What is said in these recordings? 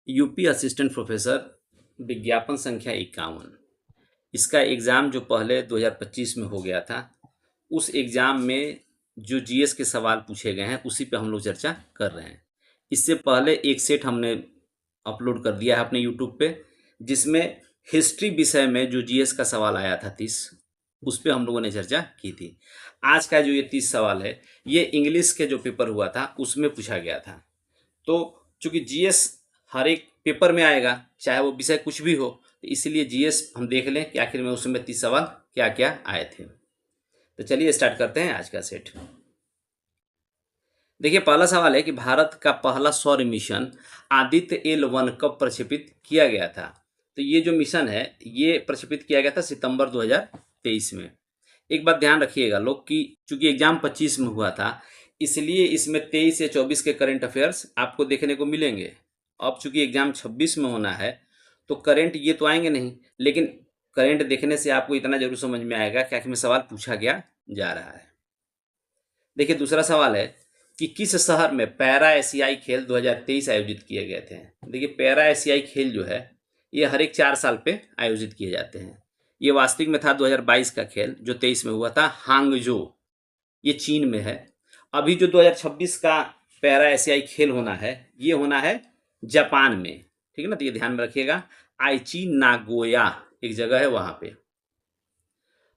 UP assistant professor विज्ञापन संख्या 51। इसका एग्ज़ाम जो पहले 2025 में हो गया था, उस एग्ज़ाम में जो जीएस के सवाल पूछे गए हैं उसी पे हम लोग चर्चा कर रहे हैं। इससे पहले एक सेट हमने अपलोड कर दिया है अपने यूट्यूब पे, जिसमें हिस्ट्री विषय में जो जीएस का सवाल आया था 30, उस पे हम लोगों ने चर्चा की थी। आज का जो ये 30 सवाल है, ये इंग्लिश के जो पेपर हुआ था उसमें पूछा गया था। तो चूंकि जीएस हर एक पेपर में आएगा, चाहे वो विषय कुछ भी हो, तो इसलिए जीएस हम देख लें कि आखिर में उसमें 30 सवाल क्या क्या आए थे। तो चलिए स्टार्ट करते हैं आज का सेट। देखिए, पहला सवाल है कि भारत का पहला सौर मिशन आदित्य L1 कब प्रक्षेपित किया गया था। तो ये जो मिशन है ये प्रक्षेपित किया गया था सितंबर 2023 में। एक बात ध्यान रखिएगा लोग कि चूंकि एग्जाम 25 में हुआ था, इसलिए इसमें 23 या 24 के करंट अफेयर्स आपको देखने को मिलेंगे। अब चूंकि एग्जाम 26 में होना है तो करंट ये तो आएंगे नहीं, लेकिन करंट देखने से आपको इतना जरूर समझ में आएगा कि आखिर में सवाल पूछा गया जा रहा है। देखिए, दूसरा सवाल है कि किस शहर में पैरा एशियाई खेल 2023 आयोजित किए गए थे। देखिए, पैरा एशियाई खेल जो है ये हर एक 4 साल पे आयोजित किए जाते हैं। ये वास्तविक में था 2022 का खेल, जो 23 में हुआ था हांगजो, ये चीन में है। अभी जो 2026 का पैरा एशियाई खेल होना है ये होना है जापान में, ठीक है ना। तो ये ध्यान में रखिएगा, आइची नागोया एक जगह है वहां पे।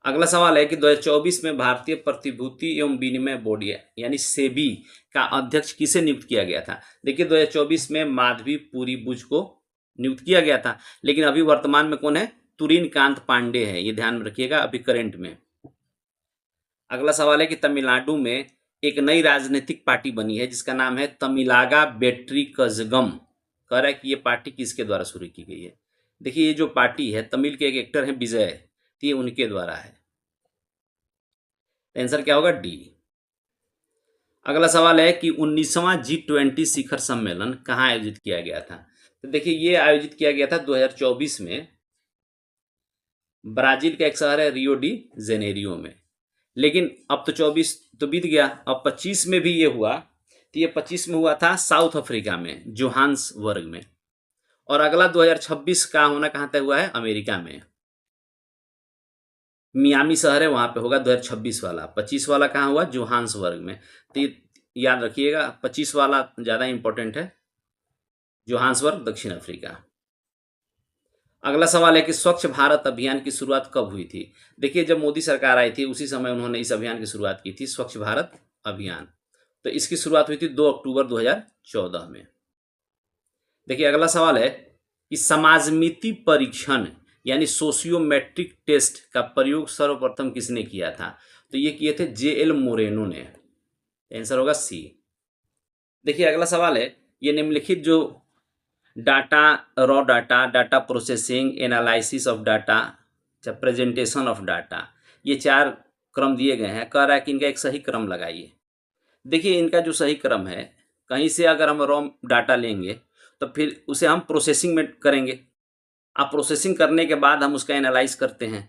अगला सवाल है कि 2024 में भारतीय प्रतिभूति एवं विनिमय बोर्ड यानी सेबी का अध्यक्ष किसे नियुक्त किया गया था। देखिए, 2024 में माधवी पुरी बुज को नियुक्त किया गया था, लेकिन अभी वर्तमान में कौन है, तुरीन कांत पांडे है। ये ध्यान में रखिएगा अभी करंट में। अगला सवाल है कि तमिलनाडु में एक नई राजनीतिक पार्टी बनी है जिसका नाम है तमिलागा बेट्री कजगम। कह रहा है कि ये पार्टी किसके द्वारा शुरू की गई है। देखिए, ये जो पार्टी है, तमिल के एक एक्टर हैं विजय, तो ये उनके द्वारा है। आंसर क्या होगा, डी। अगला सवाल है कि 19वां G20 शिखर सम्मेलन कहाँ आयोजित किया गया था। तो देखिए, ये आयोजित किया गया था 2024 में ब्राजील का एक शहर है रियो डी जेनेरियो में। लेकिन अब तो 24 तो बीत गया, अब 25 में भी ये हुआ। तो ये 25 में हुआ था साउथ अफ्रीका में, जोहान्सबर्ग में। और अगला 2026 का होना कहाँ तय हुआ है, अमेरिका में, मियामी शहर है वहां पे होगा 2026 वाला। 25 वाला कहाँ हुआ, जोहान्सबर्ग में। तो ये याद रखिएगा, 25 वाला ज़्यादा इंपॉर्टेंट है, जोहान्सबर्ग दक्षिण अफ्रीका। अगला सवाल है कि स्वच्छ भारत अभियान की शुरुआत कब हुई थी। देखिए, जब मोदी सरकार आई थी उसी समय उन्होंने इस अभियान की शुरुआत की थी, स्वच्छ भारत अभियान। तो इसकी शुरुआत हुई थी 2 अक्टूबर 2014 में। देखिए, अगला सवाल है कि समाजमिति परीक्षण यानी सोशियोमेट्रिक टेस्ट का प्रयोग सर्वप्रथम किसने किया था। तो ये किए थे JL मोरेनो ने। आंसर होगा सी। देखिए, अगला सवाल है, ये निम्नलिखित जो data, raw data, data processing, analysis of data, presentation of data, ये 4 क्रम दिए गए हैं। कह रहा है कि इनका एक सही क्रम लगाइए। देखिए, इनका जो सही क्रम है, कहीं से अगर हम रॉ डाटा लेंगे तो फिर उसे हम प्रोसेसिंग में करेंगे। अब प्रोसेसिंग करने के बाद हम उसका एनालाइज करते हैं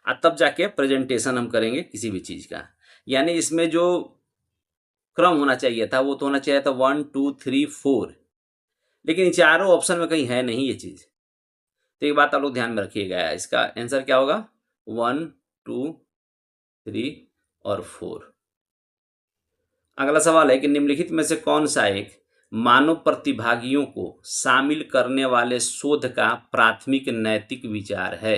और तब जाके प्रेजेंटेशन हम करेंगे किसी भी चीज़ का। यानी इसमें जो क्रम होना चाहिए था वो तो होना चाहिए था 1 2 3 4, लेकिन इन चारों ऑप्शन में कहीं है नहीं ये चीज़। तो एक बात आप लोग ध्यान में रखिएगा, इसका आंसर क्या होगा, 1 2 3 और 4। अगला सवाल है कि निम्नलिखित में से कौन सा एक मानव प्रतिभागियों को शामिल करने वाले शोध का प्राथमिक नैतिक विचार है।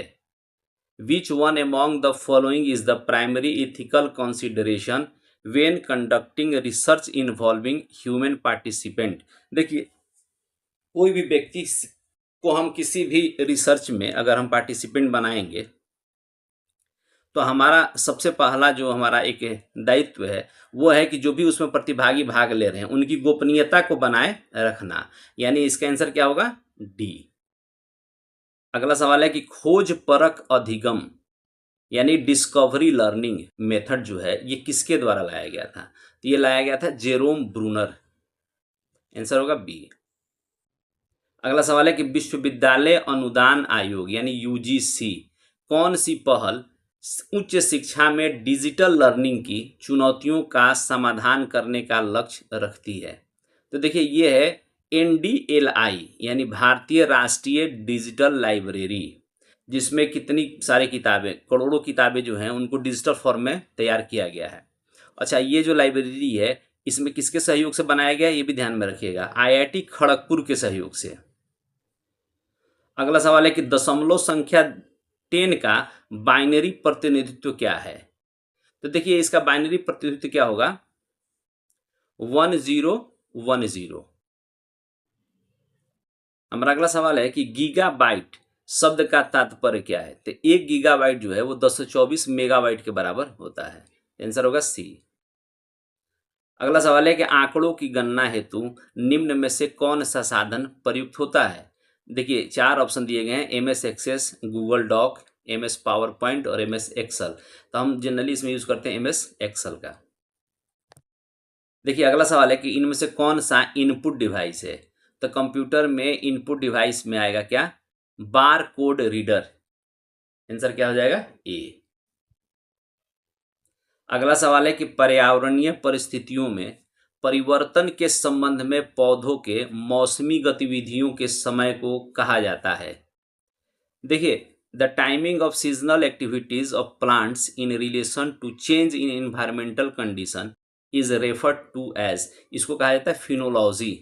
Which one among the following is the primary ethical consideration when conducting research involving human participant. देखिए, कोई भी व्यक्ति को हम किसी भी रिसर्च में अगर हम पार्टिसिपेंट बनाएंगे तो हमारा सबसे पहला जो हमारा एक दायित्व है वो है कि जो भी उसमें प्रतिभागी भाग ले रहे हैं उनकी गोपनीयता को बनाए रखना। यानी इसका आंसर क्या होगा, डी। अगला सवाल है कि खोज परक अधिगम यानी डिस्कवरी लर्निंग मेथड जो है ये किसके द्वारा लाया गया था। तो ये लाया गया था जेरोम ब्रूनर। आंसर होगा बी। अगला सवाल है कि विश्वविद्यालय अनुदान आयोग यानी यूजीसी कौन सी पहल उच्च शिक्षा में डिजिटल लर्निंग की चुनौतियों का समाधान करने का लक्ष्य रखती है। तो देखिए, ये है NDLI यानी भारतीय राष्ट्रीय डिजिटल लाइब्रेरी, जिसमें कितनी सारी किताबें, करोड़ों किताबें जो हैं उनको डिजिटल फॉर्म में तैयार किया गया है। अच्छा, ये जो लाइब्रेरी है इसमें किसके सहयोग से बनाया गया है ये भी ध्यान में रखिएगा, IIT खड़गपुर के सहयोग से। अगला सवाल है कि दशमलव संख्या 10 का बाइनरी प्रतिनिधित्व क्या है? तो देखिए इसका बाइनरी प्रतिनिधित्व क्या होगा, 1010। हमारा अगला सवाल है कि गीगाबाइट शब्द का तात्पर्य क्या है? तो 1 गीगाबाइट जो है वो 1024 मेगाबाइट के बराबर होता है। आंसर होगा सी। अगला सवाल है कि आंकड़ों की गणना हेतु निम्न में से कौन सा साधन प्रयुक्त होता है? देखिए 4 ऑप्शन दिए गए हैं, MS access, Google doc, MS PowerPoint और MS एक्सेल। तो हम जनरली इसमें यूज करते हैं MS एक्सेल का। देखिए अगला सवाल है कि इनमें से कौन सा इनपुट डिवाइस है? तो कंप्यूटर में इनपुट डिवाइस में आएगा क्या, बार कोड रीडर। आंसर क्या हो जाएगा, ए। अगला सवाल है कि पर्यावरणीय परिस्थितियों में परिवर्तन के संबंध में पौधों के मौसमी गतिविधियों के समय को कहा जाता है? देखिए the timing of seasonal activities of plants in relation to change in environmental condition is referred to as, इसको कहा जाता है फिनोलॉजी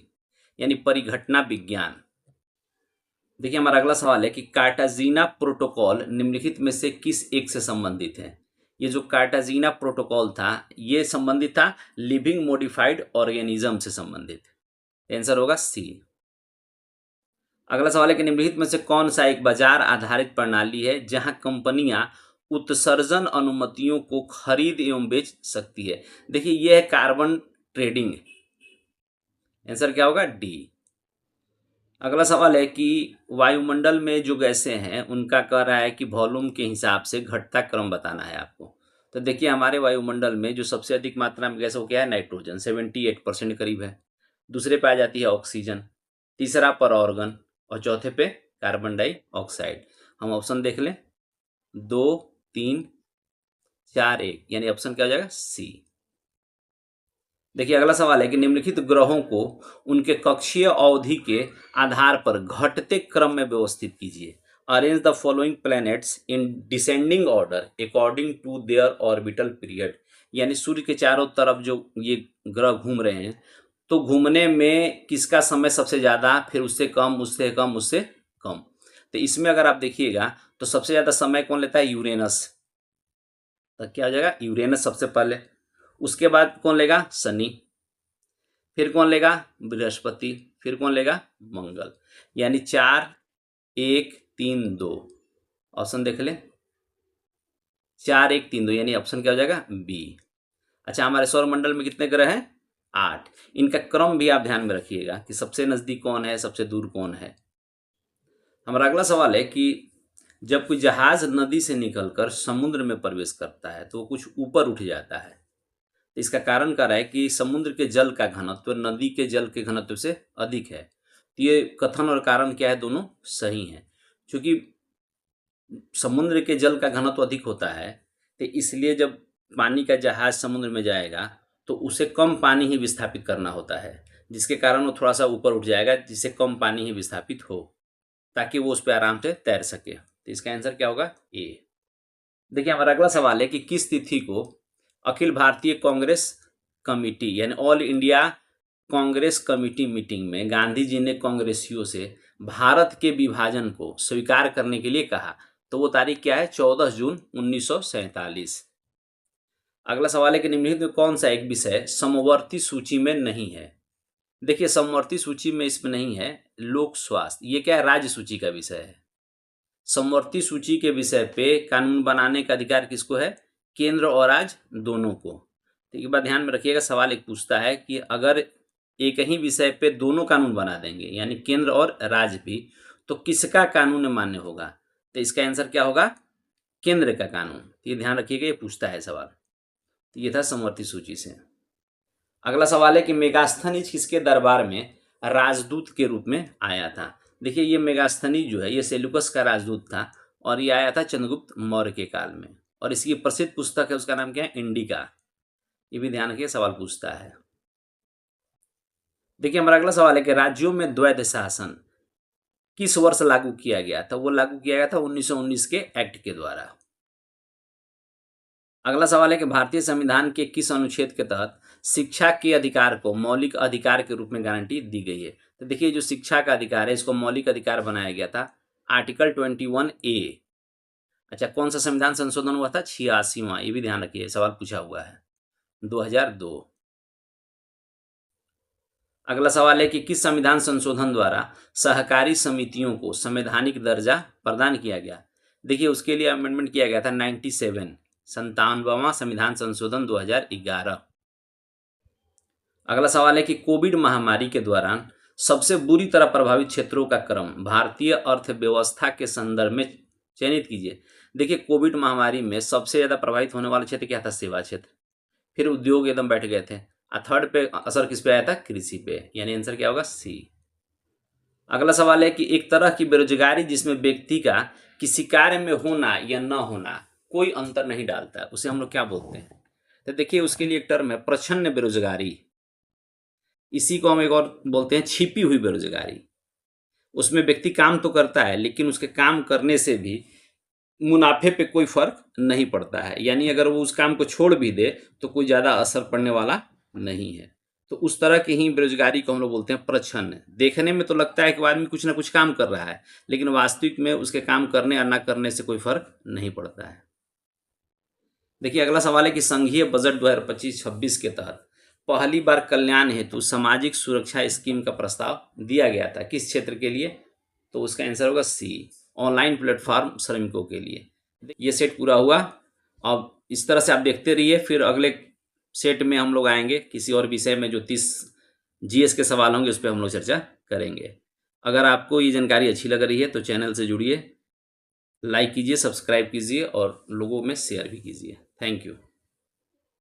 यानी परिघटना विज्ञान। देखिए हमारा अगला सवाल है कि कार्टाजीना प्रोटोकॉल निम्नलिखित में से किस एक से संबंधित है? ये जो कार्टाजीना प्रोटोकॉल था ये संबंधित था लिविंग मॉडिफाइड ऑर्गेनिज्म से संबंधित। आंसर होगा सी। अगला सवाल है कि निम्नलिखित में से कौन सा एक बाजार आधारित प्रणाली है जहां कंपनियां उत्सर्जन अनुमतियों को खरीद एवं बेच सकती है? देखिए यह है कार्बन ट्रेडिंग। आंसर क्या होगा, डी। अगला सवाल है कि वायुमंडल में जो गैसें हैं उनका कह रहा है कि वॉल्यूम के हिसाब से घटता क्रम बताना है आपको। तो देखिए हमारे वायुमंडल में जो सबसे अधिक मात्रा में गैस है वो क्या है, नाइट्रोजन 78% करीब है। दूसरे पे आ जाती है ऑक्सीजन, तीसरा पर ऑर्गन और चौथे पे कार्बन डाइऑक्साइड। हम ऑप्शन देख लें, 2, 3, 4, 1, यानी ऑप्शन क्या हो जाएगा, सी। देखिए अगला सवाल है कि निम्नलिखित ग्रहों को उनके कक्षीय अवधि के आधार पर घटते क्रम में व्यवस्थित कीजिए। Arrange the following planets in descending order according to their orbital period, यानी सूर्य के चारों तरफ जो ये ग्रह घूम रहे हैं तो घूमने में किसका समय सबसे ज़्यादा, फिर उससे कम, उससे कम, उससे कम। तो इसमें अगर आप देखिएगा तो सबसे ज़्यादा समय कौन लेता है, यूरेनस। तो क्या हो जाएगा, यूरेनस सबसे पहले। उसके बाद कौन लेगा, शनि। फिर कौन लेगा, बृहस्पति। फिर कौन लेगा, मंगल। यानी 4, 1, 3, 2। ऑप्शन देख लें, 4, 1, 3, 2, यानी ऑप्शन क्या हो जाएगा, बी। अच्छा हमारे सौर मंडल में कितने ग्रह हैं, 8। इनका क्रम भी आप ध्यान में रखिएगा कि सबसे नजदीक कौन है, सबसे दूर कौन है। हमारा अगला सवाल है कि जब कोई जहाज नदी से निकलकर समुद्र में प्रवेश करता है तो वो कुछ ऊपर उठ जाता है। इसका कारण क्या है कि समुद्र के जल का घनत्व नदी के जल के घनत्व से अधिक है। तो ये कथन और कारण क्या है, दोनों सही हैं। क्योंकि समुद्र के जल का घनत्व अधिक होता है तो इसलिए जब पानी का जहाज समुद्र में जाएगा तो उसे कम पानी ही विस्थापित करना होता है, जिसके कारण वो थोड़ा सा ऊपर उठ जाएगा, जिससे कम पानी ही विस्थापित हो ताकि वो उस पर आराम से तैर सके। तो इसका आंसर क्या होगा, ए। देखिए हमारा अगला सवाल है कि किस तिथि को अखिल भारतीय कांग्रेस कमेटी यानी all India Congress committee meeting में गांधी जी ने कांग्रेसियों से भारत के विभाजन को स्वीकार करने के लिए कहा? तो वो तारीख क्या है, 14 जून 1947। अगला सवाल है कि निम्नलिखित में कौन सा एक विषय समवर्ती सूची में नहीं है? देखिए समवर्ती सूची में इसमें नहीं है लोक स्वास्थ्य, ये क्या है, राज्य सूची का विषय है। समवर्ती सूची के विषय पे कानून बनाने का अधिकार किसको है, केंद्र और राज्य दोनों को। तो एक बात ध्यान में रखिएगा, सवाल एक पूछता है कि अगर एक ही विषय पे दोनों कानून बना देंगे यानी केंद्र और राज्य भी, तो किसका कानून मान्य होगा? तो इसका आंसर क्या होगा, केंद्र का कानून। ये ध्यान रखिएगा, ये पूछता है सवाल। तो ये था समवर्ती सूची से। अगला सवाल है कि मेगास्थनीज किसके दरबार में राजदूत के रूप में आया था? देखिए ये मेगास्थनीज जो है ये सेल्यूकस का राजदूत था और ये आया था चंद्रगुप्त मौर्य के काल में। और इसकी प्रसिद्ध पुस्तक है, उसका नाम क्या है, इंडिका। ये भी ध्यान रखिए, सवाल पूछता है। देखिए हमारा अगला सवाल है कि राज्यों में द्वैध शासन किस वर्ष लागू किया गया था? वो लागू किया गया था 1919 के एक्ट के द्वारा। अगला सवाल है कि भारतीय संविधान के किस अनुच्छेद के तहत शिक्षा के अधिकार को मौलिक अधिकार के रूप में गारंटी दी गई है? तो देखिए जो शिक्षा का अधिकार है इसको मौलिक अधिकार बनाया गया था आर्टिकल 21A। अच्छा, कौन सा संविधान संशोधन हुआ था? 86वां। ये भी ध्यान रखिए, सवाल पूछा हुआ है 2002। अगला सवाल है कि किस संविधान संशोधन द्वारा सहकारी समितियों को संवैधानिक दर्जा प्रदान किया गया? देखिए उसके लिए अमेंडमेंट किया गया था 97वां संविधान संशोधन 2011। अगला सवाल है कि कोविड महामारी के दौरान सबसे बुरी तरह प्रभावित क्षेत्रों का क्रम भारतीय अर्थव्यवस्था के संदर्भ में चयनित कीजिए। देखिए कोविड महामारी में सबसे ज़्यादा प्रभावित होने वाला क्षेत्र क्या था? सेवा क्षेत्र। फिर उद्योग एकदम बैठ गए थे। थर्ड पे असर किस पे आया था? कृषि पे। यानी आंसर क्या होगा? सी। अगला सवाल है कि एक तरह की बेरोजगारी जिसमें व्यक्ति का किसी कार्य में होना या न होना कोई अंतर नहीं डालता है, उसे हम लोग क्या बोलते हैं? तो देखिए उसके लिए एक टर्म है प्रच्छन्न बेरोजगारी। इसी को हम एक और बोलते हैं छिपी हुई बेरोजगारी। उसमें व्यक्ति काम तो करता है लेकिन उसके काम करने से भी मुनाफे पे कोई फर्क नहीं पड़ता है। यानी अगर वो उस काम को छोड़ भी दे तो कोई ज़्यादा असर पड़ने वाला नहीं है। तो उस तरह की ही बेरोजगारी को हम लोग बोलते हैं प्रच्छन्न। देखने में तो लगता है कि वो आदमी कुछ ना कुछ काम कर रहा है लेकिन वास्तविक में उसके काम करने या ना करने से कोई फर्क नहीं पड़ता है। देखिए अगला सवाल है कि संघीय बजट 2025-26 के तहत पहली बार कल्याण हेतु सामाजिक सुरक्षा स्कीम का प्रस्ताव दिया गया था। किस क्षेत्र के लिए? तो उसका आंसर होगा सी, ऑनलाइन प्लेटफॉर्म श्रमिकों के लिए। ये सेट पूरा हुआ। अब इस तरह से आप देखते रहिए, फिर अगले सेट में हम लोग आएंगे किसी और विषय में जो 30 जीएस के सवाल होंगे उस पर हम लोग चर्चा करेंगे। अगर आपको ये जानकारी अच्छी लग रही है तो चैनल से जुड़िए, लाइक कीजिए, सब्सक्राइब कीजिए और लोगों में शेयर भी कीजिए। Thank you.